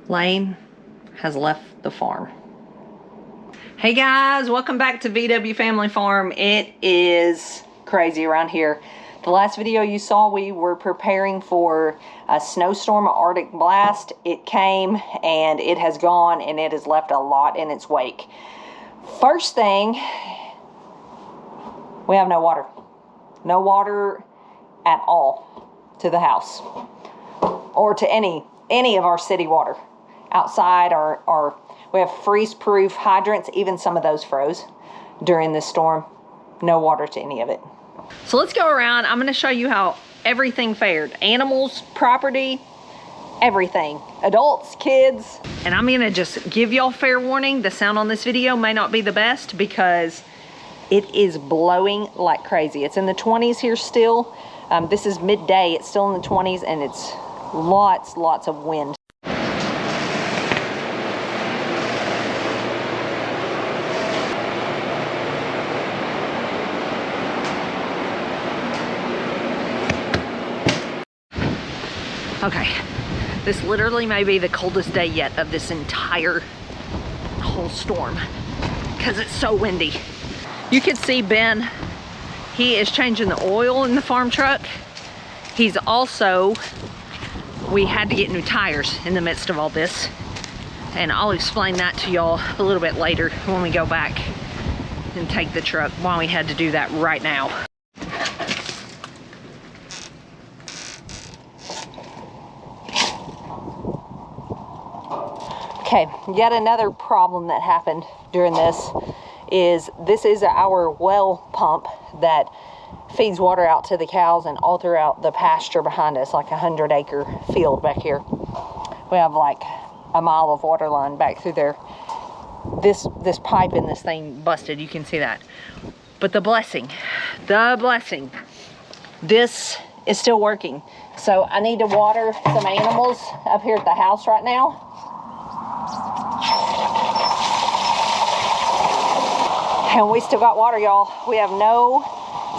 Lane has left the farm. Hey guys, welcome back to VW Family Farm. It is crazy around here. The last video you saw, we were preparing for a snowstorm, Arctic blast. It came and it has gone, and it has left a lot in its wake. First thing, we have no water. No water at all to the house or to any of our city water. Outside we have freeze-proof hydrants. Even some of those froze during this storm. No water to any of it. So let's go around. I'm going to show you how everything fared. Animals, property, everything. Adults, kids. And I'm going to just give y'all fair warning. The sound on this video may not be the best because it is blowing like crazy. It's in the 20s here still. This is midday. It's still in the 20s, and it's lots of wind. Okay, this literally may be the coldest day yet of this entire whole storm because it's so windy. You can see Ben, he is changing the oil in the farm truck. He's also, we had to get new tires in the midst of all this. And I'll explain that to y'all a little bit later when we go back and take the truck, why we had to do that right now. Okay, yet another problem that happened during this is our well pump that feeds water out to the cows and all throughout the pasture behind us, like a 100-acre field back here. We have like a mile of water line back through there. This pipe in this thing busted, you can see that. But the blessing, this is still working. So I need to water some animals up here at the house right now. And we still got water, y'all. We have no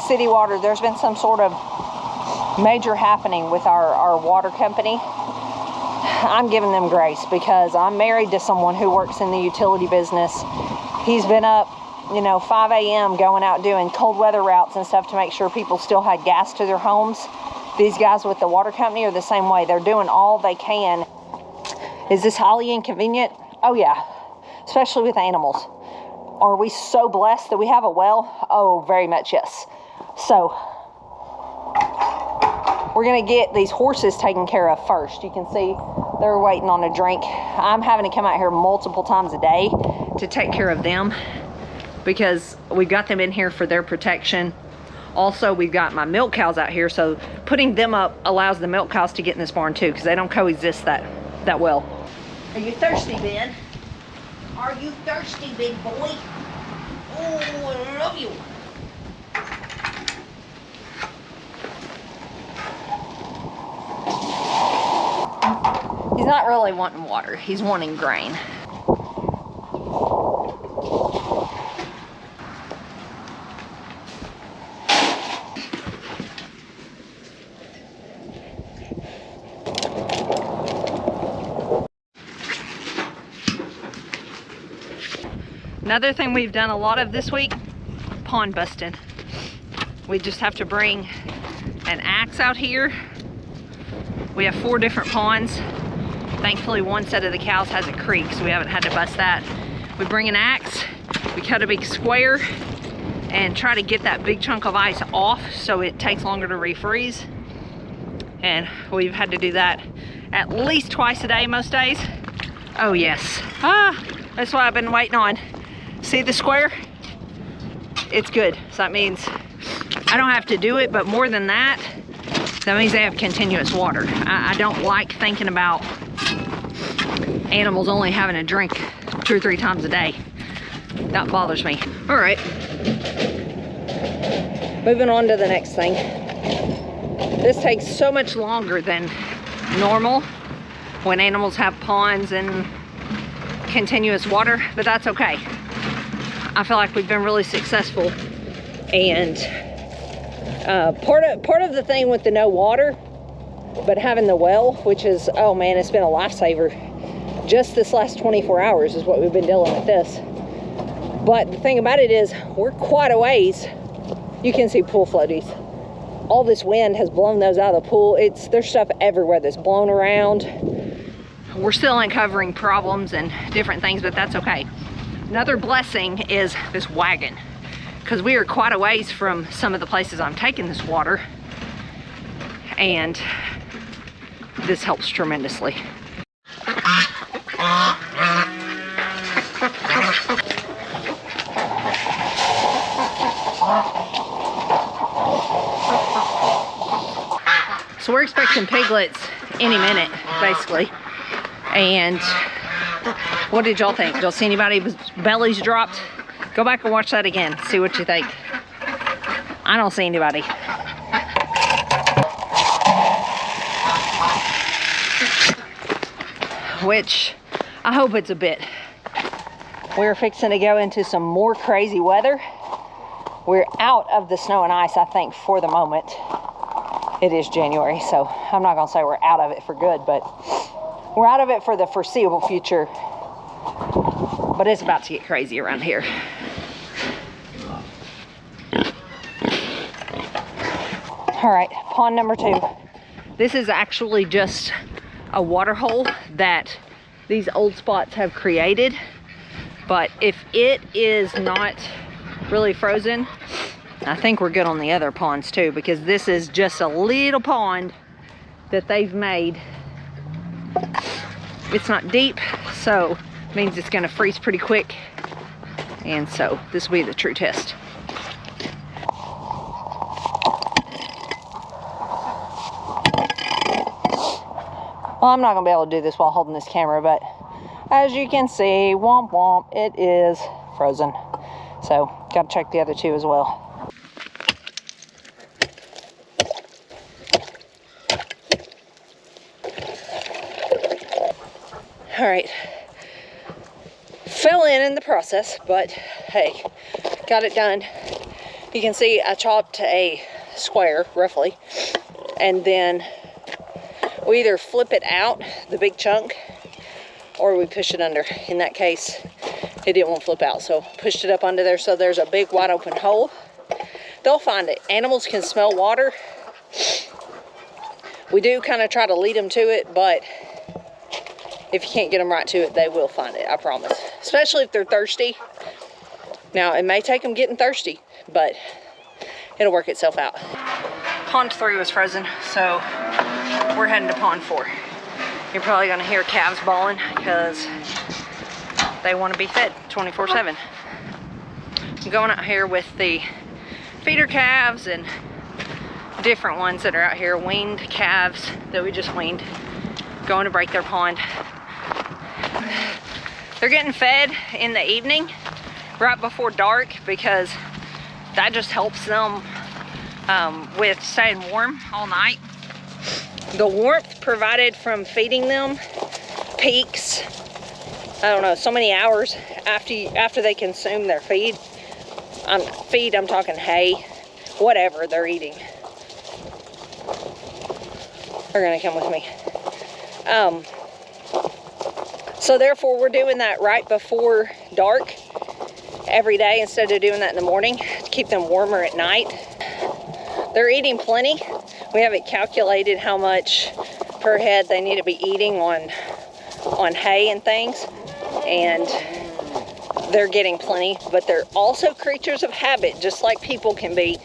city water. There's been some sort of major happening with our water company. I'm giving them grace because I'm married to someone who works in the utility business. He's been up, 5 a.m. going out doing cold weather routes and stuff to make sure people still had gas to their homes. These guys with the water company are the same way. They're doing all they can. Is this highly inconvenient? Oh yeah, especially with animals. Are we so blessed that we have a well? Oh, very much yes. So, we're gonna get these horses taken care of first. You can see they're waiting on a drink. I'm having to come out here multiple times a day to take care of them because we've got them in here for their protection. Also, we've got my milk cows out here, so putting them up allows the milk cows to get in this barn too because they don't coexist that well. Are you thirsty, Ben? Are you thirsty, big boy? Oh, I love you. He's not really wanting water. He's wanting grain. Another thing we've done a lot of this week, pond busting. We just have to bring an axe out here. We have 4 different ponds. Thankfully, one set of the cows has a creek, so we haven't had to bust that. We bring an axe, we cut a big square, and try to get that big chunk of ice off so it takes longer to refreeze. And we've had to do that at least twice a day most days. Oh yes, that's what I've been waiting on. See the square? It's good. So that means I don't have to do it, but more than that, that means they have continuous water. I don't like thinking about animals only having a drink 2 or 3 times a day. That bothers me. All right. Moving on to the next thing. This takes so much longer than normal when animals have ponds and continuous water, but that's okay. I feel like we've been really successful, and part of the thing with the no water, but having the well, which is, oh man, it's been a lifesaver just this last 24 hours is what we've been dealing with this. But the thing about it is, we're quite a ways. You can see pool floaties. All this wind has blown those out of the pool. There's stuff everywhere that's blown around. We're still uncovering problems and different things, but that's okay. Another blessing is this wagon, because we are quite a ways from some of the places I'm taking this water, and this helps tremendously. So we're expecting piglets any minute, basically. And what did y'all think? Did y'all see anybody's bellies dropped? Go back and watch that again. See what you think. I don't see anybody. Which I hope it's a bit. We're fixing to go into some more crazy weather. We're out of the snow and ice, I think, for the moment. It is January, so I'm not gonna say we're out of it for good, but we're out of it for the foreseeable future. But it's about to get crazy around here. All right, pond number 2. This is actually just a water hole that these old spots have created. But if it is not really frozen, I think we're good on the other ponds too, because this is just a little pond that they've made. It's not deep, so it means it's gonna freeze pretty quick. And so this will be the true test. Well, I'm not gonna be able to do this while holding this camera, but as you can see, womp womp, it is frozen. So gotta check the other 2 as well. All right, fell in the process, but hey, got it done. You can see I chopped a square roughly, and then we either flip it out, the big chunk, or we push it under. In that case, it didn't want to flip out, so pushed it up under there so there's a big wide open hole. They'll find it. Animals can smell water. We do kind of try to lead them to it, but if you can't get them right to it, they will find it, I promise. Especially if they're thirsty. Now, it may take them getting thirsty, but it'll work itself out. Pond 3 was frozen, so we're heading to pond 4. You're probably gonna hear calves bawling because they want to be fed 24/7. I'm going out here with the feeder calves and different ones that are out here, weaned calves that we just weaned, going to break their pond. They're getting fed in the evening right before dark because that just helps them with staying warm all night. The warmth provided from feeding them peaks, I don't know, so many hours after they consume their feed. I'm talking hay, whatever they're eating. They're gonna come with me. So therefore we're doing that right before dark every day instead of doing that in the morning to keep them warmer at night. They're eating plenty. We haven't calculated how much per head they need to be eating on hay and things, and they're getting plenty, but they're also creatures of habit, just like people can be.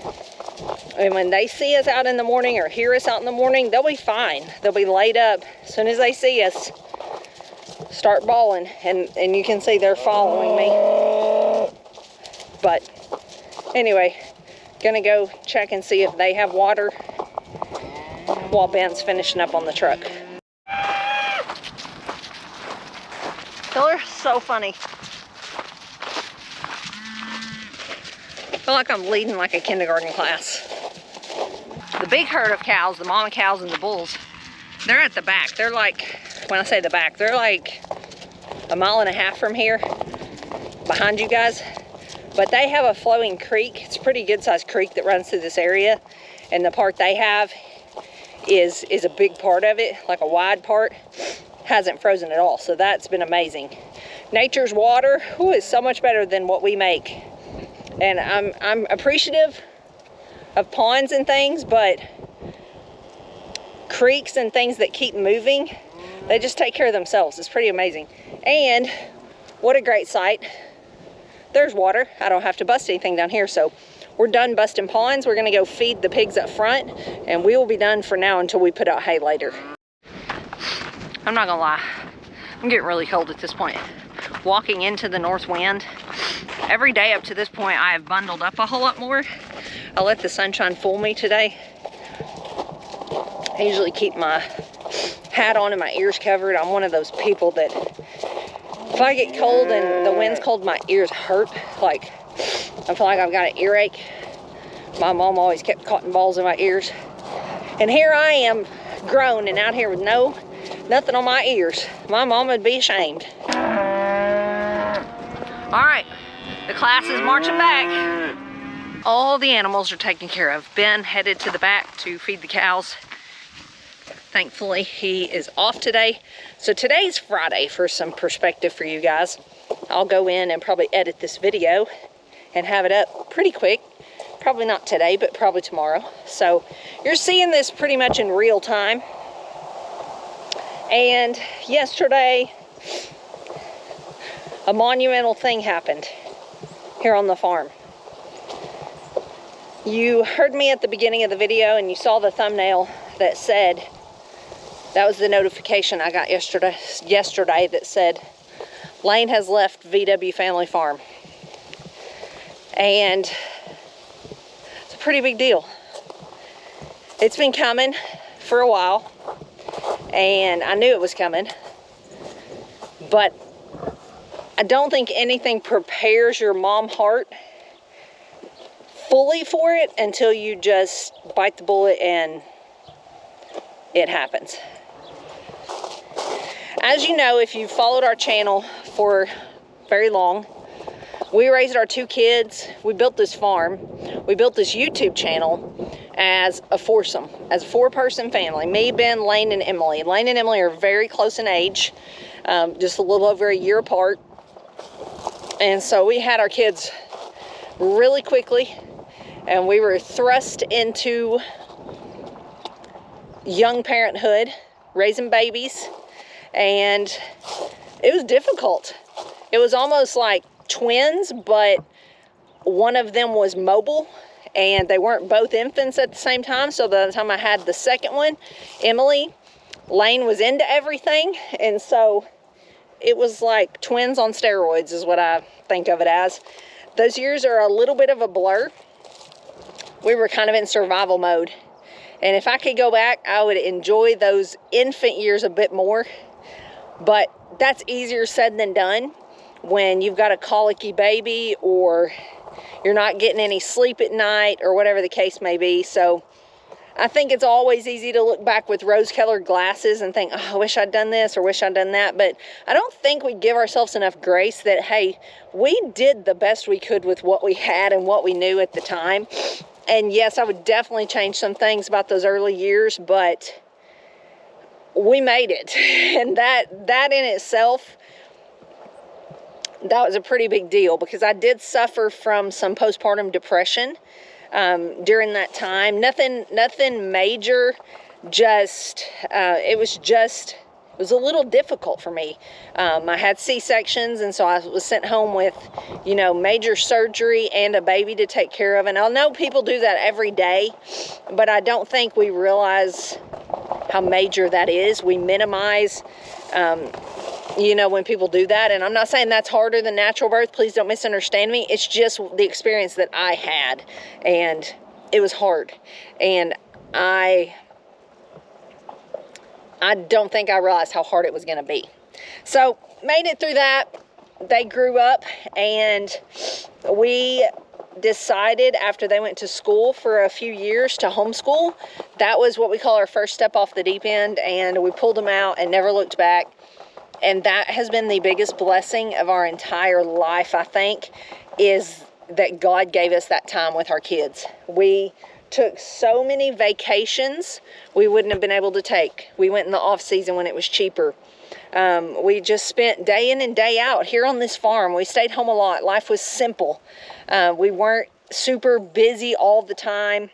And when they see us out in the morning or hear us out in the morning, they'll be fine. They'll be laid up. As soon as they see us, start bawling, and you can see they're following me. But anyway, gonna go check and see if they have water while Ben's finishing up on the truck. They're so funny. I feel like I'm leading like a kindergarten class. The big herd of cows, the mama cows and the bulls, they're at the back. They're like, when I say the back, they're like 1.5 miles from here, behind you guys. But they have a flowing creek. It's a pretty good sized creek that runs through this area. And the part they have is a big part of it, like a wide part. hasn't frozen at all. So that's been amazing. Nature's water is so much better than what we make. And I'm appreciative of ponds and things, but creeks and things that keep moving, they just take care of themselves. It's pretty amazing. And what a great sight. There's water. I don't have to bust anything down here. So we're done busting ponds. We're gonna go feed the pigs up front, and we will be done for now until we put out hay later. I'm not gonna lie, I'm getting really cold at this point. Walking into the north wind, every day up to this point I have bundled up a whole lot more. I let the sunshine fool me today. I usually keep my hat on and my ears covered. I'm one of those people that if I get cold and the wind's cold, my ears hurt. Like, I feel like I've got an earache. My mom always kept cotton balls in my ears. And here I am, grown and out here with nothing on my ears. My mom would be ashamed. All right, the class is marching back. All the animals are taken care of. Ben headed to the back to feed the cows. Thankfully, he is off today. So today's Friday, for some perspective for you guys. I'll go in and probably edit this video and have it up pretty quick. Probably not today, but probably tomorrow. So you're seeing this pretty much in real time. And yesterday, a monumental thing happened here on the farm. You heard me at the beginning of the video and you saw the thumbnail that said, that was the notification I got yesterday that said, Lane has left VW Family Farm. And it's a pretty big deal. It's been coming for a while, and I knew it was coming, but I don't think anything prepares your mom heart fully for it until you just bite the bullet and it happens. As you know, if you've followed our channel for very long, we raised our 2 kids. We built this farm. We built this YouTube channel as a foursome, as a 4-person family. Me, Ben, Lane, and Emily. Lane and Emily are very close in age, just a little over a year apart. And so we had our kids really quickly, and we were thrust into young parenthood, raising babies, and it was difficult. It was almost like twins, but one of them was mobile, and they weren't both infants at the same time. So by the time I had the second one, Emily, Lane was into everything, and so it was like twins on steroids is what I think of it as. Those years are a little bit of a blur. We were kind of in survival mode. And if I could go back, I would enjoy those infant years a bit more. But that's easier said than done when you've got a colicky baby or you're not getting any sleep at night or whatever the case may be. So I think it's always easy to look back with rose-colored glasses and think, oh, I wish I'd done this or wish I'd done that. But I don't think we give ourselves enough grace that, hey, we did the best we could with what we had and what we knew at the time. And yes, I would definitely change some things about those early years, but we made it. And that in itself, that was a pretty big deal, because I did suffer from some postpartum depression during that time. Nothing major, just it was a little difficult for me. I had C-sections, and so I was sent home with, major surgery and a baby to take care of. And I know people do that every day, but I don't think we realize how major that is. We minimize, when people do that. And I'm not saying that's harder than natural birth. Please don't misunderstand me. It's just the experience that I had, and it was hard. And I don't think I realized how hard it was going to be. So, made it through that. They grew up, and we decided after they went to school for a few years to homeschool. That was what we call our first step off the deep end, and we pulled them out and never looked back. And that has been the biggest blessing of our entire life, I think, is that God gave us that time with our kids. We took so many vacations we wouldn't have been able to take. We went in the off season when it was cheaper. We just spent day in and day out here on this farm. We stayed home a lot. Life was simple. We weren't super busy all the time.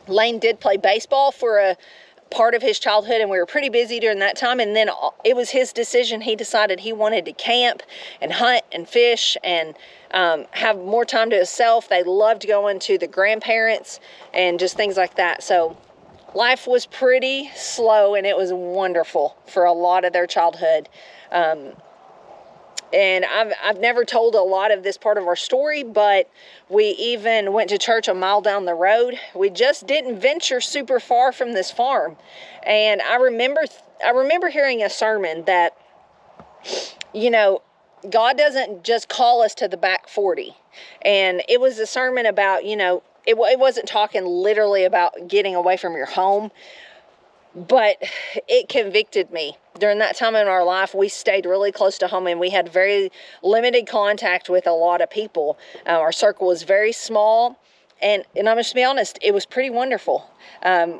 Lane did play baseball for a part of his childhood, and we were pretty busy during that time. And then it was his decision. He decided he wanted to camp and hunt and fish and have more time to himself. They loved going to the grandparents and just things like that. So life was pretty slow, and it was wonderful for a lot of their childhood. And I've never told a lot of this part of our story, but we even went to church a mile down the road. We just didn't venture super far from this farm. And I remember hearing a sermon that, you know, God doesn't just call us to the back 40. And it was a sermon about, you know, it wasn't talking literally about getting away from your home, but it convicted me. During that time in our life, we stayed really close to home, and we had very limited contact with a lot of people. Our circle was very small, and I'm just to be honest, it was pretty wonderful.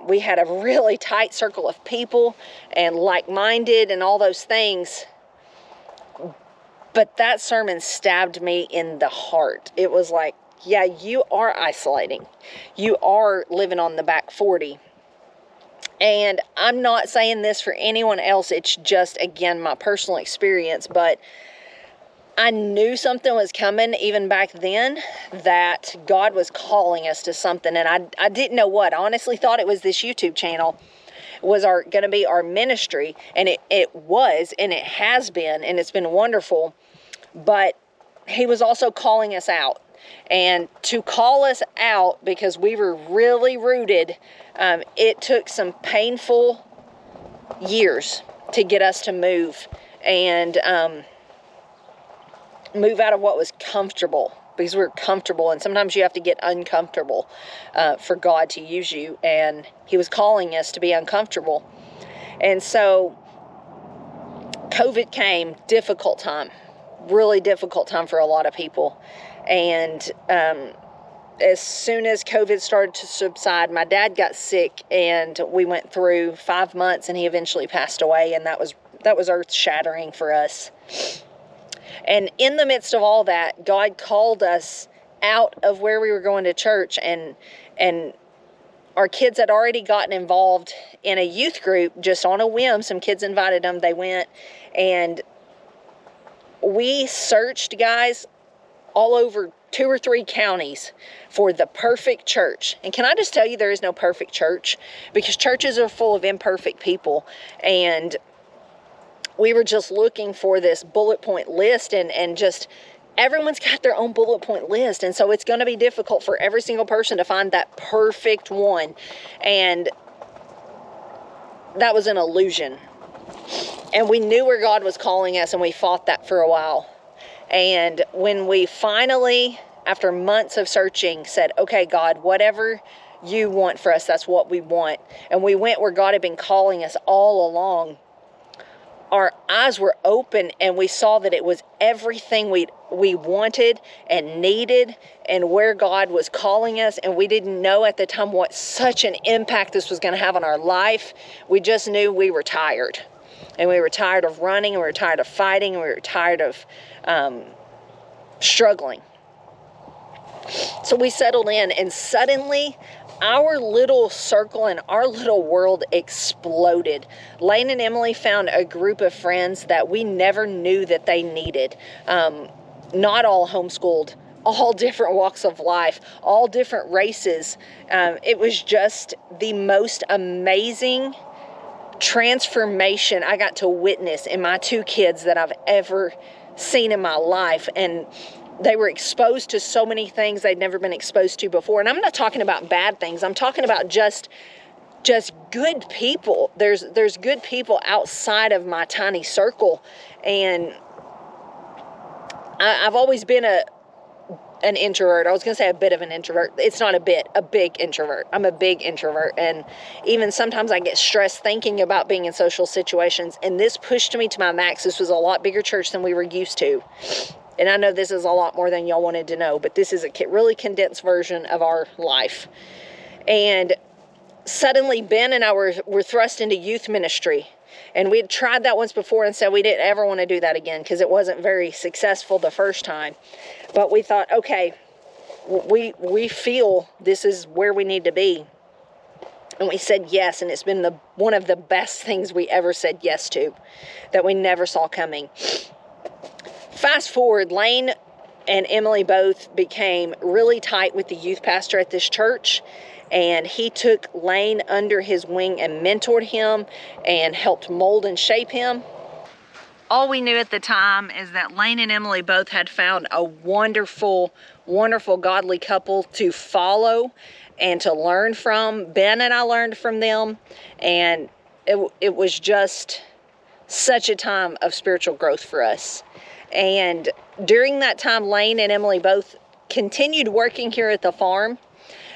We had a really tight circle of people and like-minded and all those things. But that sermon stabbed me in the heart. It was like, yeah, you are isolating. You are living on the back 40. And I'm not saying this for anyone else. It's just, again, my personal experience. But I knew something was coming even back then, that God was calling us to something. And I didn't know what. I honestly thought it was this YouTube channel was going to be our ministry. And it was, and it has been, and it's been wonderful. But he was also calling us out. And to call us out, because we were really rooted, it took some painful years to get us to move and move out of what was comfortable, because we're comfortable, and sometimes you have to get uncomfortable for God to use you, and he was calling us to be uncomfortable. And so COVID came, difficult time, really difficult time for a lot of people. And as soon as COVID started to subside, my dad got sick, and we went through 5 months, and he eventually passed away, and that was earth-shattering for us. And in the midst of all that, God called us out of where we were going to church, and our kids had already gotten involved in a youth group just on a whim. Some kids invited them, they went, and we searched, guys, all over 2 or 3 counties for the perfect church. And can I just tell you, there is no perfect church, because churches are full of imperfect people. And we were just looking for this bullet point list, and just everyone's got their own bullet point list. And so it's going to be difficult for every single person to find that perfect one. And that was an illusion. And we knew where God was calling us, and we fought that for a while. And when we finally, after months of searching, said, okay, God, whatever you want for us, that's what we want. And we went where God had been calling us all along. Our eyes were open, and we saw that it was everything we wanted and needed, and where God was calling us. And we didn't know at the time what such an impact this was going to have on our life. We just knew we were tired. And we were tired of running, and we were tired of fighting, and we were tired of struggling. So we settled in, and suddenly our little circle and our little world exploded. Lane and Emily found a group of friends that we never knew that they needed. Not all homeschooled, all different walks of life, all different races. It was just the most amazing transformation I got to witness in my 2 kids that I've ever seen in my life. And they were exposed to so many things they'd never been exposed to before. And I'm not talking about bad things. I'm talking about just good people. There's good people outside of my tiny circle. And I've always been an introvert. I was going to say a bit of an introvert. It's not a bit, a big introvert. I'm a big introvert. And even sometimes I get stressed thinking about being in social situations. And this pushed me to my max. This was a lot bigger church than we were used to. And I know this is a lot more than y'all wanted to know, but this is a really condensed version of our life. And suddenly Ben and I were thrust into youth ministry. And we had tried that once before and said we didn't ever want to do that again because it wasn't very successful the first time. But we thought, okay, we feel this is where we need to be. And we said yes, and it's been one of the best things we ever said yes to that we never saw coming. Fast forward, Lane and Emily both became really tight with the youth pastor at this church, and he took Lane under his wing and mentored him and helped mold and shape him. All we knew at the time is that Lane and Emily both had found a wonderful, wonderful godly couple to follow and to learn from. Ben and I learned from them, and it was just such a time of spiritual growth for us. And during that time, Lane and Emily both continued working here at the farm,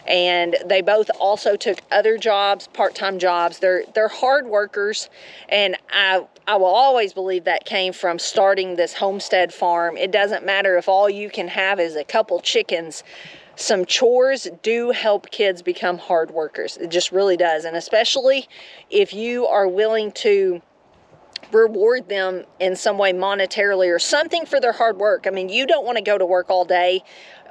and they both also took other jobs, part-time jobs. They're hard workers, and I will always believe that came from starting this homestead farm. It doesn't matter if all you can have is a couple chickens. Some chores do help kids become hard workers. It just really does, and especially if you are willing to reward them in some way monetarily or something for their hard work. I mean, you don't want to go to work all day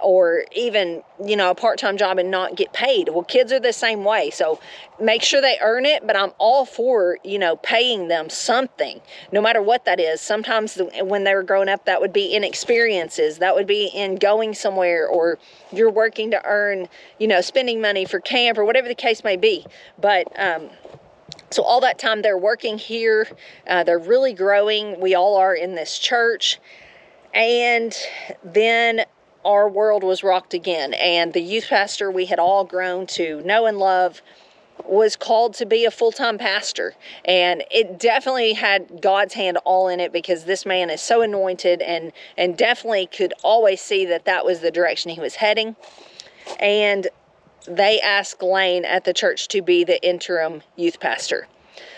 or even, a part-time job and not get paid. Well, kids are the same way. So make sure they earn it, but I'm all for, paying them something, no matter what that is. Sometimes when they were growing up, that would be in experiences. That would be in going somewhere, or you're working to earn, spending money for camp or whatever the case may be. But, so all that time they're working here, they're really growing. We all are in this church. And then our world was rocked again. And the youth pastor we had all grown to know and love was called to be a full-time pastor. And it definitely had God's hand all in it, because this man is so anointed, and definitely could always see that was the direction he was heading. And they asked Lane at the church to be the interim youth pastor.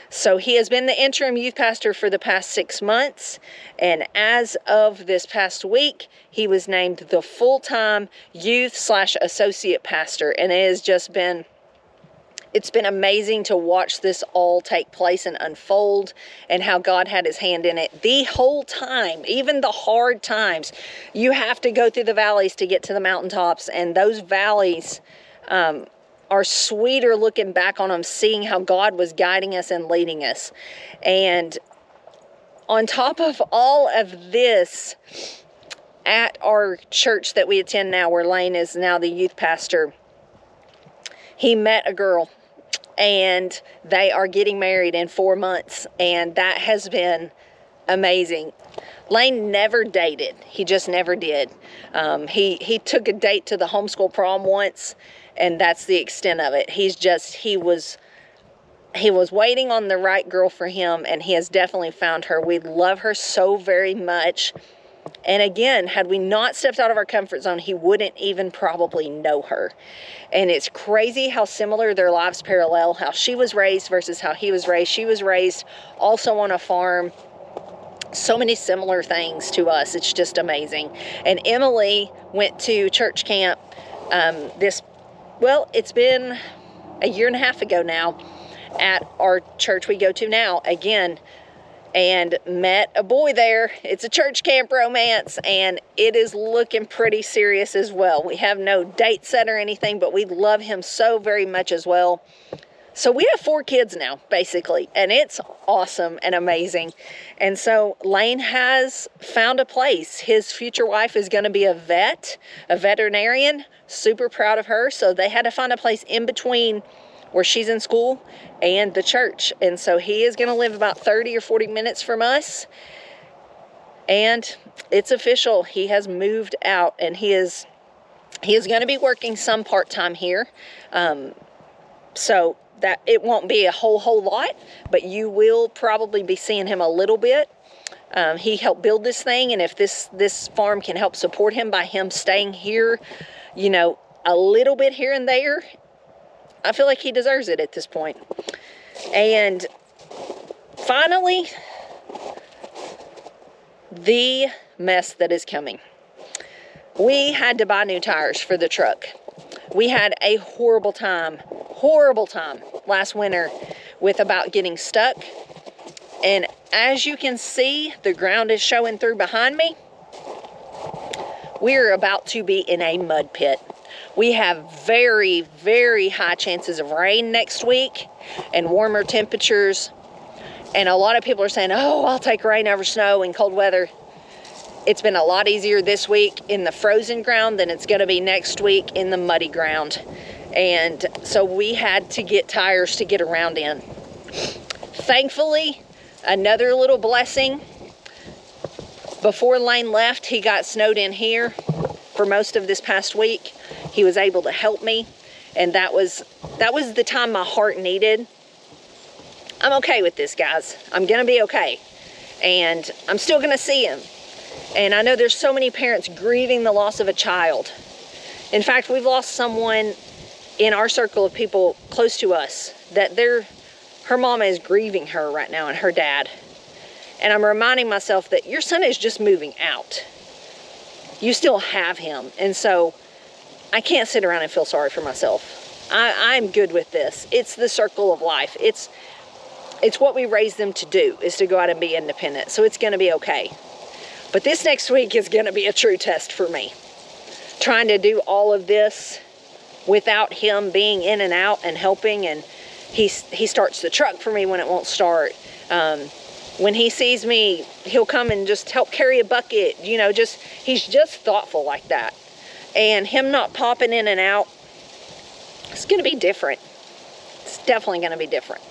So he has been the interim youth pastor for the past 6 months. And as of this past week, he was named the full-time youth/associate pastor. And it's been amazing to watch this all take place and unfold, and how God had his hand in it the whole time, even the hard times. You have to go through the valleys to get to the mountaintops, and those valleys are sweeter looking back on them, seeing how God was guiding us and leading us. And on top of all of this, at our church that we attend now, where Lane is now the youth pastor, he met a girl, and they are getting married in 4 months, and that has been amazing. Lane never dated. He just never did. He took a date to the homeschool prom once, and that's the extent of it. He was waiting on the right girl for him, and he has definitely found her. We love her so very much. And again, had we not stepped out of our comfort zone, he wouldn't even probably know her. And it's crazy how similar their lives parallel, how she was raised versus how he was raised. She was raised also on a farm. So many similar things to us. It's just amazing. And Emily went to church camp it's been a year and a half ago now, at our church we go to now again, and met a boy there. It's a church camp romance, and it is looking pretty serious as well. We have no date set or anything, but we love him so very much as well. So we have 4 kids now, basically, and it's awesome and amazing. And so Lane has found a place. His future wife is going to be a veterinarian. Super proud of her. So they had to find a place in between where she's in school and the church. And so he is going to live about 30 or 40 minutes from us. And it's official. He has moved out, and he is going to be working some part-time here. So that it won't be a whole lot, but you will probably be seeing him a little bit. He helped build this thing, and if this farm can help support him by him staying here, a little bit here and there, I feel like he deserves it at this point. And finally, the mess that is coming. We had to buy new tires for the truck. We had a horrible time last winter with about getting stuck. And as you can see, the ground is showing through behind me. We're about to be in a mud pit. We have very, very high chances of rain next week and warmer temperatures. And a lot of people are saying, oh, I'll take rain over snow and cold weather. It's been a lot easier this week in the frozen ground than it's going to be next week in the muddy ground. And so we had to get tires to get around in. Thankfully, another little blessing. Before Lane left, he got snowed in here for most of this past week. He was able to help me, and that was the time my heart needed. I'm okay with this, guys. I'm gonna be okay, and I'm still gonna see him. And I know there's so many parents grieving the loss of a child. In fact, we've lost someone in our circle of people close to us that her mama is grieving her right now, and her dad. And I'm reminding myself that your son is just moving out. You still have him. And so I can't sit around and feel sorry for myself. I'm good with this. It's the circle of life. It's what we raise them to do, is to go out and be independent. So it's going to be okay. But this next week is going to be a true test for me. Trying to do all of this without him being in and out and helping. And he starts the truck for me when it won't start. When he sees me, he'll come and just help carry a bucket. You know, he's just thoughtful like that. And him not popping in and out, it's going to be different. It's definitely going to be different.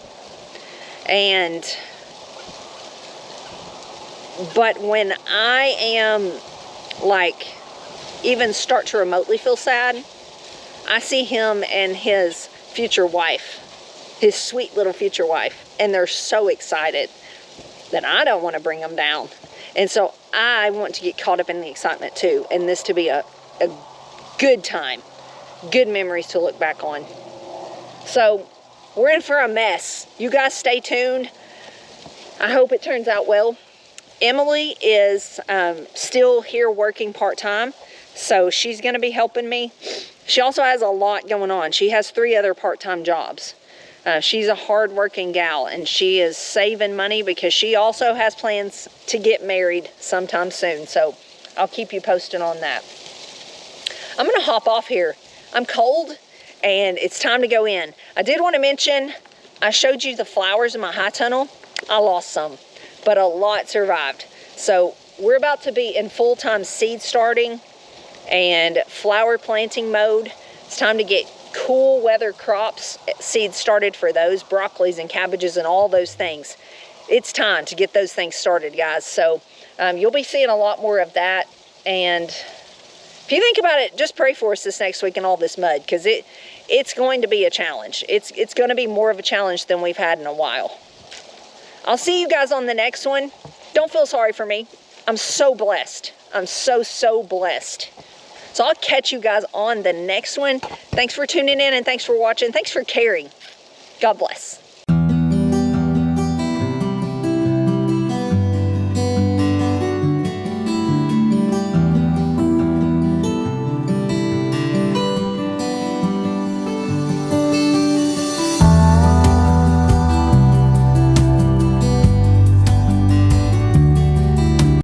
But when I am like, even start to remotely feel sad, I see him and his future wife, his sweet little future wife, and they're so excited that I don't want to bring them down. And so I want to get caught up in the excitement too, and this to be a good time, good memories to look back on. So we're in for a mess. You guys stay tuned. I hope it turns out well. Emily is still here working part-time, so she's going to be helping me. She also has a lot going on. She has 3 other part-time jobs. She's a hard-working gal, and she is saving money because she also has plans to get married sometime soon. So I'll keep you posted on that. I'm going to hop off here. I'm cold, and it's time to go in. I did want to mention, I showed you the flowers in my high tunnel. I lost some, but a lot survived. So we're about to be in full-time seed starting and flower planting mode. It's time to get cool weather crops, seeds started for those, broccolis and cabbages and all those things. It's time to get those things started, guys. So you'll be seeing a lot more of that. And if you think about it, just pray for us this next week in all this mud, because it's going to be a challenge. It's going to be more of a challenge than we've had in a while. I'll see you guys on the next one. Don't feel sorry for me. I'm so blessed. I'm so blessed. So I'll catch you guys on the next one. Thanks for tuning in, and thanks for watching. Thanks for caring. God bless.